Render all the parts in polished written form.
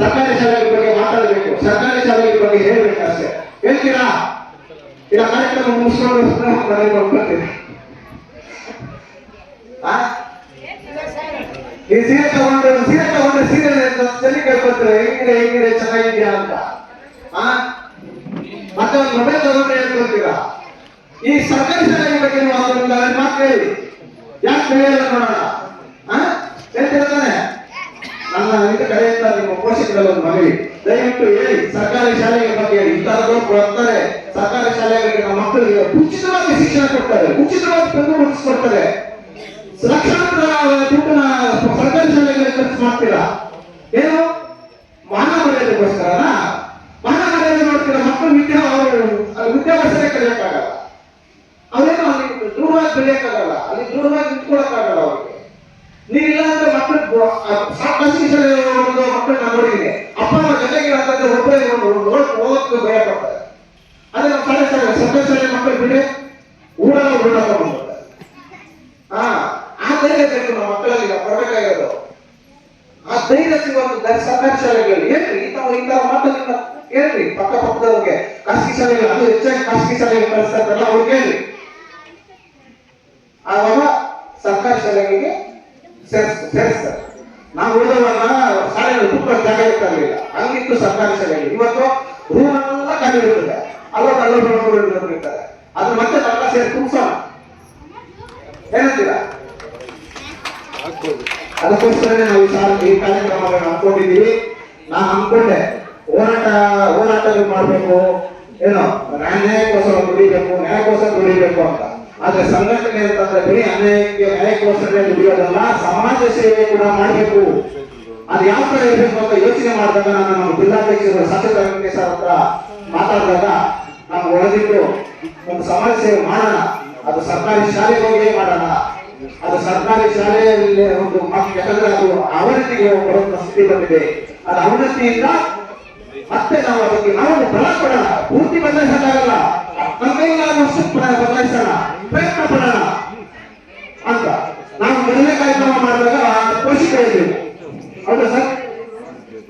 ಸರ್ಕಾರಿ ಶಾಲೆಗಳ ಬಗ್ಗೆ ಮಾತಾಡಬೇಕು, ಸರ್ಕಾರಿ ಶಾಲೆಗಳ ಬಗ್ಗೆ ಹೇಳ್ಬೇಕು ಅಷ್ಟೇ. ಹೇಳ್ತೀರಾ? ಇಲ್ಲ ಕಾರ್ಯಕ್ರಮ ಮುಗಿಸ್ಕೊಂಡು ಮನೆಗೆ ಹೋಗ್ಬರ್ತೀರಿ. ಈ ಸೀರೆ ತಗೊಂಡ್ರೆ ಸೀರೆ ಜನ ಕೇಳ್ಕೊತಾರೆ ಹೆಂಗಿದೆ ಚೆನ್ನಾಗಿದ್ಯಾ ಅಂತ. ಮತ್ತೆ ಒಂದು ಮೊಬೈಲ್ ತಗೊಂಡ್ರೆ ಹೇಳ್ಕೊಳ್ತೀರಾ. ಈ ಸರ್ಕಾರಿ ಶಾಲೆಗಳ ಬಗ್ಗೆ ಮಾತು ಹೇಳಿ, ಯಾಕೆ ಬೆಳೆಯಲ್ಲ ನೋಡೋಣ. ಹೇಳ್ತೀರ ತಾನೆ? ನನ್ನ ಇಂಥ ಕಡೆಯಿಂದ ನಿಮ್ಮ ಪೋಷಕರಲ್ಲಿ ಒಂದು ಮನವಿ, ದಯವಿಟ್ಟು ಹೇಳಿ ಸರ್ಕಾರಿ ಶಾಲೆಗಳ ಬಗ್ಗೆ ಹೇಳಿ. ಇಂಥದ್ದು ಕೊಡ್ತಾರೆ ಸರ್ಕಾರಿ ಶಾಲೆಗಳಿಗೆ ನಮ್ಮ ಮಕ್ಕಳಿಗೆ ಉಚಿತವಾಗಿ ಶಿಕ್ಷಣ ಕೊಡ್ತಾರೆ, ಉಚಿತವಾಗಿ ತಂದು ಮುಗಿಸ್ಕೊಡ್ತಾರೆ. ಲಕ್ಷಾಂತರ ದುಡ್ಡನ್ನ ಸರ್ಕಾರಿ ಶಾಲೆಗಳಿಗೆ ಖರ್ಚು ಮಾಡ್ತೀರಾ. ಏನು ಮಾನವ ಮರ್ಯಾದೆಗೋಸ್ಕರನ? ಮಾನವ ಮರ್ಯಾದೆ ನೋಡ್ತೀರಾ. ಮಕ್ಕಳು ವಿದ್ಯಾಭ್ಯಾಸನೇ ಕಲಿಯಕ್ಕಾಗಲ್ಲ, ಅವರೇನು ಅಲ್ಲಿ ದೃಢವಾಗಿ ಬೆಳೆಯಕ್ಕಾಗಲ್ಲ, ಅಲ್ಲಿ ದೃಢವಾಗಿ ನಿಂತ್ಕೊಳಕ್ಕಾಗಲ್ಲ ಅವ್ರಿಗೆ. ನೀವಿಲ್ಲ ಅಂದ್ರೆ ಮಕ್ಕಳು ಖಾಸಗಿ ಶಾಲೆ ಮಕ್ಕಳನ್ನ ನೋಡಿದ್ದೀನಿ, ಅಪ್ಪ ಅಮ್ಮ ಜೊತೆಗೆ ಒಬ್ಬರೇ ಹೋಗೋದಕ್ಕೆ ಭಯ ಪಡ್ತಾರೆ. ಅದೇ ನಮ್ಮ ಶಾಲೆ ಸರ್ಕಾರಿ ಶಾಲೆ ಮಕ್ಕಳು ಬಿಡಿ ಊರಲ್ಲಿ ಊಟ ಆ ಧೈರ್ಯ ಬೇಕು ನಮ್ಮ ಮಕ್ಕಳಲ್ಲಿ ಕೊಡಬೇಕಾಗಿರೋದು. ಆ ಧೈರ್ಯ ಸಿಗುವಂತ ಸರ್ಕಾರಿ ಶಾಲೆಗಳಲ್ಲಿ ಹೇಳ್ರಿ, ಇಂಥ ಮಾತನ್ನ ಹೇಳ್ರಿ. ಪಕ್ಕದವ್ರಿಗೆ ಖಾಸಗಿ ಶಾಲೆಗಳು, ಅದು ಹೆಚ್ಚಾಗಿ ಖಾಸಗಿ ಶಾಲೆಗೆ ಕಳಿಸ್ತಾರಲ್ಲ ಅವ್ರಿಗೆ ಹೇಳ್ರಿ. ಆವಾಗ ಸರ್ಕಾರಿ ಶಾಲೆಗಳಿಗೆ ಸೇರಿಸ್ತಾರೆ. ನಾವು ಓದುವಾಗ ಶಾಲೆಗಳು ತುಂಬ ಜಾಗ ಇರ್ತಾ ಇರಲಿಲ್ಲ, ಹಂಗಿತ್ತು ಸರ್ಕಾರಿ ಶಾಲೆಗಳು. ಇವತ್ತು ರೂಮ್ ಎಲ್ಲ ಖಾಲಿ ಇರ್ತದೆ, ಅಲ್ಲೋರ್ತಾರೆ. ಅದ್ರ ಮತ್ತೆ ಎಲ್ಲ ಸೇರಿ ತುಂಬಿಸೋಣ, ಏನಂತೀರಾ? ಅದಕ್ಕೋಸ್ಕರನೇ ನಾವು ಈ ಕಾರ್ಯಕ್ರಮಗಳನ್ನ ಅನ್ಕೊಂಡಿದ್ದೀವಿ. ನಾನು ಅನ್ಕೊಂಡೆ ಹೋರಾಟಗಳು ಮಾಡ್ಬೇಕು, ಏನೋ ನ್ಯಾಯಕ್ಕೋಸ್ಕರ ದುಡಿಬೇಕು ಅಂತ. ಆದ್ರೆ ಸಂಘಟನೆ ಅಂತಂದ್ರೆ ಬರೀ ನ್ಯಾಯಕ್ಕೋಸ್ಕರ ದುಡಿಯೋದಲ್ಲ, ಸಮಾಜ ಸೇವೆ ಕೂಡ ಮಾಡಬೇಕು. ಅದು ಯಾವ ಕಡೆ ಇರಬೇಕು ಅಂತ ಯೋಚನೆ ಮಾಡಿದಾಗ ನಾನು ನಮ್ಮ ಜಿಲ್ಲಾಧ್ಯಕ್ಷರು ಸಚಿವ ವೆಂಕಟೇಶ್ ಹತ್ರ ಮಾತಾಡಿದಾಗ ನಾವು ಒಳಗಿಟ್ಟು ಒಂದು ಸಮಾಜ ಸೇವೆ ಮಾಡೋಣ. ಅದು ಸರ್ಕಾರಿ ಶಾಲೆಗಳಿಗೆ ಮಾಡೋಣ. ಅದು ಸರ್ಕಾರಿ ಶಾಲೆಯಲ್ಲಿ ಒಂದು ಯಾಕಂದ್ರೆ ಅದು ಅವನತಿಗೆ ಬರುವಂತ ಸ್ಥಿತಿ ಬಂದಿದೆ. ಅದು ಅವನತಿಯಿಂದ ಮತ್ತೆ ನಾವು ಅದಕ್ಕೆ ನಾವು ಬಲ ಕೊಡೋಣ. ಪೂರ್ತಿ ಬದಲಾಯಿಸೋದಾಗಲ್ಲ, ನಮ್ಮ ಕೈಗಾಲಷ್ಟು ಬದಲಾಯಿಸೋಣ, ಪ್ರಯತ್ನ ಪಡೋಣ ಅಂತ ನಾವು ಮೊದಲನೇ ಕಾರ್ಯಕ್ರಮ ಮಾಡಿದಾಗ ಪೋಷಕ ಇರಲಿಲ್ಲ. ಹೌದಾ ಸರ್?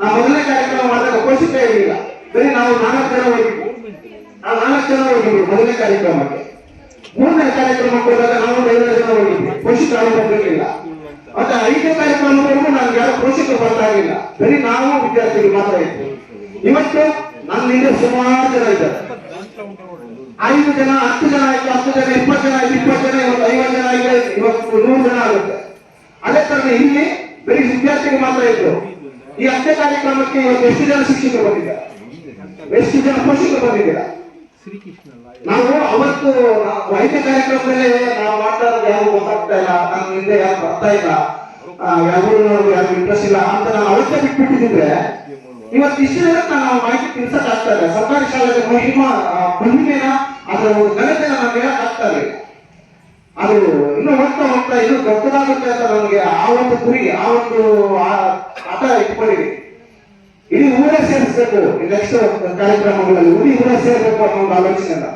ನಾವು ಮೊದಲನೇ ಕಾರ್ಯಕ್ರಮ ಮಾಡಿದಾಗ ಪೋಷಕ ಇರಲಿಲ್ಲ, ಬರೀ ನಾವು 4 ಜನ ಹೋಗಿದ್ವಿ ಮೊದಲನೇ ಕಾರ್ಯಕ್ರಮಕ್ಕೆ. 3ನೇ ಕಾರ್ಯಕ್ರಮಕ್ಕೆ ಹೋದಾಗ ನಾವು 5 ಜನ ಹೋಗಿದ್ವಿ, ಪೋಷಕರು ಬಂದಿರಲಿಲ್ಲ. ಮತ್ತೆ 5ನೇ ಕಾರ್ಯಕ್ರಮವರೆಗೂ ನಮ್ಗೆ ಯಾರು ಪೋಷಕರು ಬರ್ತಾ ಇರಲಿಲ್ಲ, ಬರೀ ನಾವು ವಿದ್ಯಾರ್ಥಿಗಳು ಮಾತ್ರ ಇದ್ವಿ. ಇವತ್ತು ನನ್ನಿಂದ ಸುಮಾರು ಜನ ಇದ್ದಾರೆ. 5 ಜನ 10 ಜನ ಆಯ್ತು, 10 ಜನ 20 ಜನ ಆಯ್ತು, 20 ಜನ ಇವತ್ತು 50 ಜನ ಆಗಿದೆ, ಇವತ್ತು 100 ಜನ ಆಗುತ್ತೆ. ಅದೇ ತರ ಇಲ್ಲಿ ಬರೀ ವಿದ್ಯಾರ್ಥಿಗಳು ಮಾತ್ರ ಇದ್ರು. ಈ 10ನೇ ಕಾರ್ಯಕ್ರಮಕ್ಕೆ ಇವತ್ತು ಎಷ್ಟು ಜನ ಶಿಕ್ಷಕರು ಬಂದಿದ್ದಾರೆ, ಎಷ್ಟು ಜನ ಪೋಷಕರು ಬಂದಿದ್ದೀರಾ? ನಾವು ಅವತ್ತು 5ನೇ ಕಾರ್ಯಕ್ರಮದಲ್ಲಿ ನಾವು ಮಾತಾಡೋದು ಯಾರು ಗೊತ್ತಾಗ್ತಾ ಇಲ್ಲ, ನನ್ನ ಹಿಂದೆ ಯಾರು ಬರ್ತಾ ಇಲ್ಲ, ಯಾರು ಇಂಟ್ರೆಸ್ಟ್ ಇಲ್ಲ ಅಂತ ನಾನು ಅವತ್ತೇ ಬಿಟ್ಬಿಟ್ಟಿದ್ರೆ ಇವತ್ತು ಇಷ್ಟು ದಿನಕ್ಕೆ ನಾವು ಮಾಹಿತಿ ತಿಳ್ಸಕ್ ಆಗ್ತಾ ಇಲ್ಲ. ಸರ್ಕಾರಿ ಶಾಲೆಗೆ ಮಹಿಮೆನ ಅದರ ಘನತೆನ ನಮ್ಗೆ ಹೇಳಕ್ ಆಗ್ತಾ ಇಲ್ಲ. ಅದು ಇನ್ನು ಹೋಗ್ತಾ ಇನ್ನು ದೊಡ್ಡದಾಗುತ್ತೆ ಅಂತ ನಮಗೆ ಆ ಒಂದು ಗುರಿ, ಆ ಒಂದು ಆಟ ಇಟ್ಕೊಂಡಿದೆ. ಇಡೀ ಊರೇ ಸೇರಿಸಬೇಕು. ನೆಕ್ಸ್ಟ್ ಕಾರ್ಯಕ್ರಮಗಳಲ್ಲಿ ಇಡೀ ಊರೇ ಸೇರ್ಬೇಕು ಅನ್ನೋ ಒಂದು ಆಲೋಚನೆ ಇಲ್ಲ.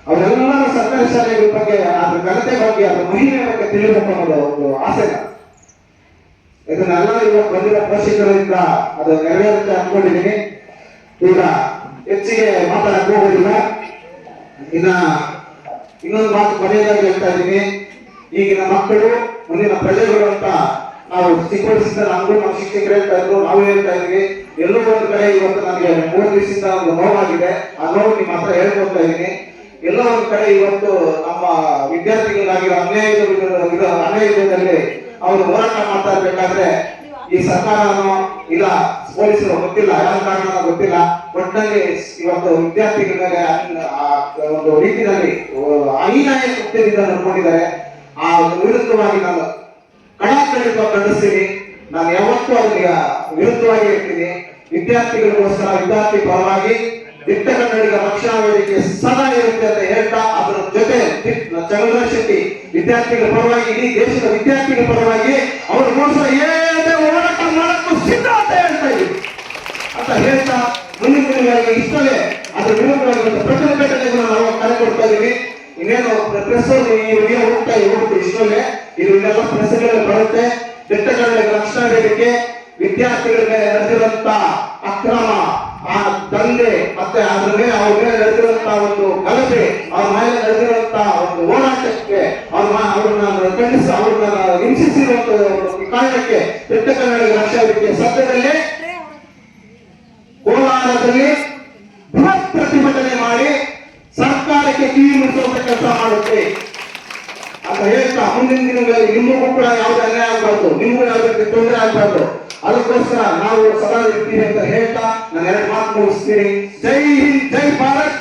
ಅವರೆಲ್ಲರೂ ಸರ್ಕಾರಿ ಶಾಲೆಗಳ ಬಗ್ಗೆ, ಅದ್ರ ಘನತೆ ಬಗ್ಗೆ, ಅದ್ರ ಮಹಿಮೆ ಬಗ್ಗೆ ತಿಳಿಬೇಕು ಅನ್ನೋದು ಒಂದು ಆಸೆ. ಇದನ್ನೆಲ್ಲ ಇವತ್ತು ಬಂದಿರೋ ಪೋಷಕರಿಂದ ಅದು ನೆರವೇರುತ್ತೆ ಅನ್ಕೊಂಡಿದ್ದೀನಿ. ಈಗ ಹೆಚ್ಚಿಗೆ ಮಾತಾಡಕ್ ಹೋಗೋದಿಲ್ಲ. ಇನ್ನೊಂದು ಮಾತು ಕೊನೆಯದಾಗಿ ಹೇಳ್ತಾ ಇದ್ದೀನಿ. ಈಗಿನ ಮಕ್ಕಳು ಮುಂದಿನ ಪ್ರಜೆಗಳು ಅಂತ ನಾವು ಚಿಕ್ಕವಯಸ್ಸಿಂದ ನಮಗೂ ನಮ್ಮ ಶಿಕ್ಷಕರು ಹೇಳ್ತಾ ಇದ್ರು, ನಾವು ಹೇಳ್ತಾ ಇದ್ವಿ. ಎಲ್ಲೋ ಒಂದು ಕಡೆ ಇವತ್ತು ನನಗೆ 3 ದಿವಸದಿಂದ ಒಂದು ನೋವಾಗಿದೆ. ಆ ನೋವು ನಿಮ್ಮ ಹತ್ರ ಹೇಳ್ಕೊಡ್ತಾ ಇದ್ದೀನಿ. ಎಲ್ಲೋ ಒಂದು ಕಡೆ ಇವತ್ತು ನಮ್ಮ ವಿದ್ಯಾರ್ಥಿಗಳಾಗಿರೋ ಅನ್ಯಾಯದಲ್ಲಿ ಅವರು ಹೋರಾಟ ಮಾಡ್ತಾ ಇರ್ಬೇಕಾದ್ರೆ ಈ ಸರ್ಕಾರನೋ ಇಲ್ಲ ಪೊಲೀಸರು ಗೊತ್ತಿಲ್ಲ, ಯಾವ ಕಾರಣ ಗೊತ್ತಿಲ್ಲ, ಒಟ್ಟಿನಲ್ಲಿ ಇವತ್ತು ವಿದ್ಯಾರ್ಥಿಗಳ ಮೇಲೆ ಒಂದು ರೀತಿಯಲ್ಲಿ ಅನ್ಯಾಯ ಕೃತ್ಯದಿಂದ ನಡ್ಕೊಂಡಿದ್ದಾರೆ. ಆ ವಿರುದ್ಧವಾಗಿ ನಾನು ಖಂಡಿಸ್ತೀನಿ. ನಾನು ಯಾವತ್ತೂ ಅದಕ್ಕೆ ವಿರುದ್ಧವಾಗಿ ಹೇಳ್ತೀನಿ. ವಿದ್ಯಾರ್ಥಿಗಳಿಗೋಸ್ಕರ, ವಿದ್ಯಾರ್ಥಿ ಪರವಾಗಿ ದಿಟ್ಟ ಕನ್ನಡಿಗ ರಕ್ಷಣಾ ವೇದಿಕೆ ಸದಾ ಇರುತ್ತೆ ಅಂತ ಹೇಳ್ತಾ, ಅದರ ಜೊತೆ ಚಂದ್ರಶೆಟ್ಟಿ ಶೆಟ್ಟಿ ವಿದ್ಯಾರ್ಥಿಗಳ ಪರವಾಗಿ, ಇಡೀ ದೇಶದ ವಿದ್ಯಾರ್ಥಿಗಳ ಪರವಾಗಿ ಅವರು ಏನೇ ಹೋರಾಟ ಮಾಡಕ್ಕೂ ಸಿದ್ಧ ಅಂತ ಹೇಳ್ತಾ ಇದ್ದೀವಿ ಅಂತ ಹೇಳ್ತಾ, ಮುಂದಿನ ದಿನಗಳಿಗೆ ಇಷ್ಟವೇ ಅದ್ರ ವಿರುದ್ಧವಾಗಿ ಪ್ರತಿಭಟನೆಗೂ ನಾವು ಕರೆ ಕೊಡ್ತಾ ಇದೀವಿ. ಇನ್ನೇನು ಪ್ರೆಸ್ ಹೋಗ್ತಾ ಹೋಗುತ್ತೆ ಇಷ್ಟವೇ. ಇದು ಇನ್ನೆಲ್ಲ ಪ್ರೆಸ್ಗಳಲ್ಲಿ ಬರುತ್ತೆ. ದಿಟ್ಟ ಕನ್ನಡಿಗ ರಕ್ಷಣಾ ವೇದಿಕೆ ವಿದ್ಯಾರ್ಥಿಗಳ ಮೇಲೆ ನಡೆದಿರುವಂತ ಅಕ್ರಮ, ಆ ದಂಗೆ, ಮತ್ತೆ ಅದ್ರ ಮೇಲೆ ಅವ್ರ ಮೇಲೆ ನಡೆದಿರುವಂತ ಒಂದು ಗಲಭೆ, ಅವ್ರ ಮೇಲೆ ನಡೆದಿರುವಂತ ಒಂದು ಹೋರಾಟಕ್ಕೆ ಅವ್ರನ್ನ ಖಂಡಿಸಿ ಅವ್ರನ್ನ ಹಿಂಸಿಸಿರುವಂತ ಕಾರಣಕ್ಕೆ ದಕ್ಷಿಣ ಕನ್ನಡ ರಕ್ಷಾ ವೇದಿಕೆ ಸದ್ಯದಲ್ಲೇ ಕೋಲಾರದಲ್ಲಿ ಬೃಹತ್ ಪ್ರತಿಭಟನೆ ಮಾಡಿ ಸರ್ಕಾರಕ್ಕೆ ಕಿವಿ ಮುಟ್ಟಿಸುವಂತ ಕೆಲಸ ಮಾಡುತ್ತೆ ಅಂತ ಹೇಳ್ತಾ, ಮುಂದಿನ ದಿನಗಳಲ್ಲಿ ನಿಮಗೂ ಕೂಡ ಯಾವುದೇ ಅನ್ಯಾಯ ಆಗಬಾರ್ದು, ನಿಮಗೂ ಯಾವುದೇ ತೊಂದರೆ ಆಗಬಾರ್ದು, ಅದಕ್ಕೋಸ್ಕರ ನಾವು ಸದಾ ಇರ್ತೀವಿ ಅಂತ ಹೇಳ್ತಾ ನಾನು ಎರಡು ಮಾತು ಮುಗಿಸ್ತೀನಿ. ಜೈ ಹಿಂದ್, ಜೈ ಭಾರತ್.